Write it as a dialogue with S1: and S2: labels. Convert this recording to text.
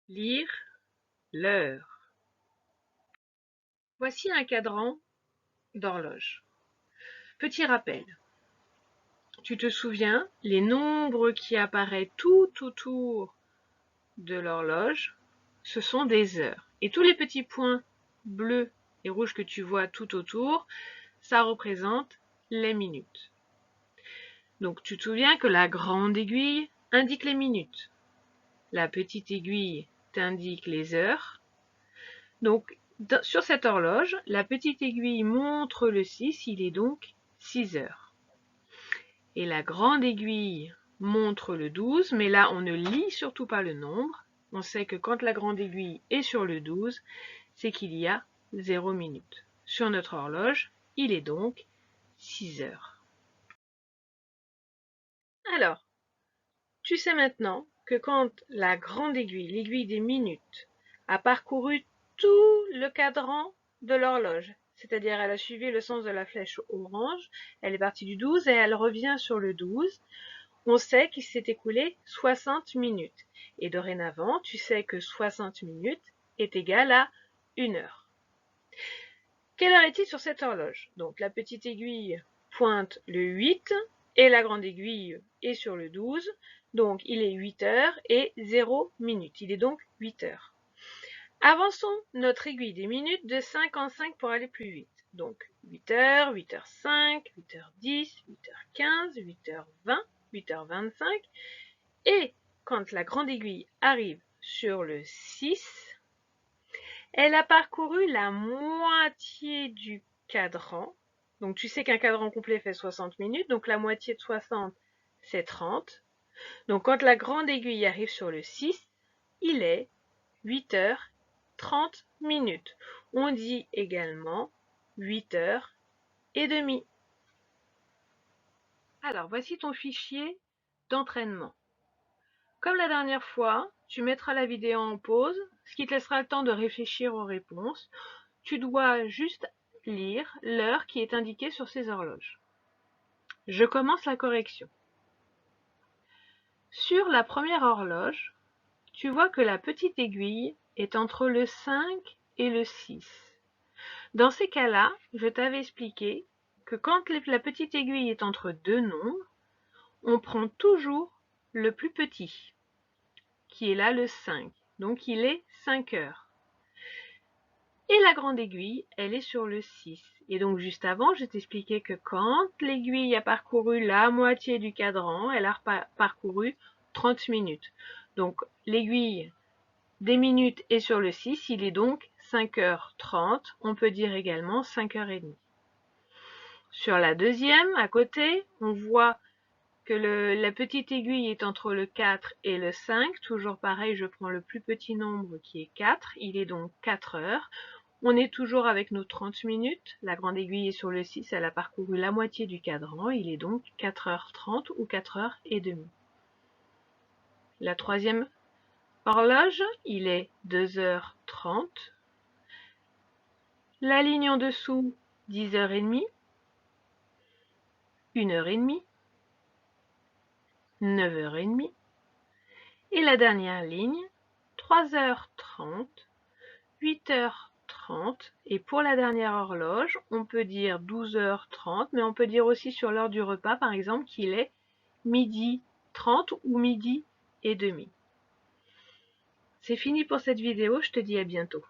S1: Lire l'heure. Voici un cadran d'horloge. Petit rappel. Tu te souviens, les nombres qui apparaissent tout autour de l'horloge, ce sont des heures. Et tous les petits points bleus et rouges que tu vois tout autour, ça représente les minutes. Donc tu te souviens que la grande aiguille indique les minutes. La petite aiguille t'indique les heures. Donc, sur cette horloge, la petite aiguille montre le 6, il est donc 6 heures. Et la grande aiguille montre le 12, mais là, on ne lit surtout pas le nombre. On sait que quand la grande aiguille est sur le 12, c'est qu'il y a 0 minutes. Sur notre horloge, il est donc 6 heures. Alors, tu sais maintenant que quand la grande aiguille, l'aiguille des minutes, a parcouru tout le cadran de l'horloge, c'est-à-dire elle a suivi le sens de la flèche orange, elle est partie du 12 et elle revient sur le 12, on sait qu'il s'est écoulé 60 minutes. Et dorénavant, tu sais que 60 minutes est égal à 1 heure. Quelle heure est-il sur cette horloge? Donc la petite aiguille pointe le 8 et la grande aiguille est sur le 12. Donc il est 8 heures et 0 minutes. Il est donc 8 heures. Avançons notre aiguille des minutes de 5 en 5 pour aller plus vite. Donc 8 heures, 8h05, 8h10, 8h15, 8h20, 8h25. Et quand la grande aiguille arrive sur le 6, elle a parcouru la moitié du cadran. Donc tu sais qu'un cadran complet fait 60 minutes, donc la moitié de 60, c'est 30. Donc quand la grande aiguille arrive sur le 6, il est 8h30 minutes. On dit également 8h30. Alors voici ton fichier d'entraînement. Comme la dernière fois, tu mettras la vidéo en pause, ce qui te laissera le temps de réfléchir aux réponses. Tu dois juste lire l'heure qui est indiquée sur ces horloges. Je commence la correction. Sur la première horloge, tu vois que la petite aiguille est entre le 5 et le 6. Dans ces cas-là, je t'avais expliqué que quand la petite aiguille est entre deux nombres, on prend toujours le plus petit, qui est là le 5. Donc il est 5 heures. Et la grande aiguille, elle est sur le 6. Et donc juste avant, je t'expliquais que quand l'aiguille a parcouru la moitié du cadran, elle a parcouru 30 minutes. Donc l'aiguille des minutes est sur le 6, il est donc 5h30. On peut dire également 5h30. Sur la deuxième, à côté, on voit que la petite aiguille est entre le 4 et le 5. Toujours pareil, je prends le plus petit nombre qui est 4. Il est donc 4 heures. On est toujours avec nos 30 minutes. La grande aiguille est sur le 6. Elle a parcouru la moitié du cadran. Il est donc 4h30 ou 4h30. La troisième horloge, il est 2h30. La ligne en dessous, 10h30. 1h30. 9h30. Et la dernière ligne, 3h30, 8h30. Et pour la dernière horloge, on peut dire 12h30, mais on peut dire aussi sur l'heure du repas, par exemple, qu'il est 12h30 ou 12h30. C'est fini pour cette vidéo, je te dis à bientôt.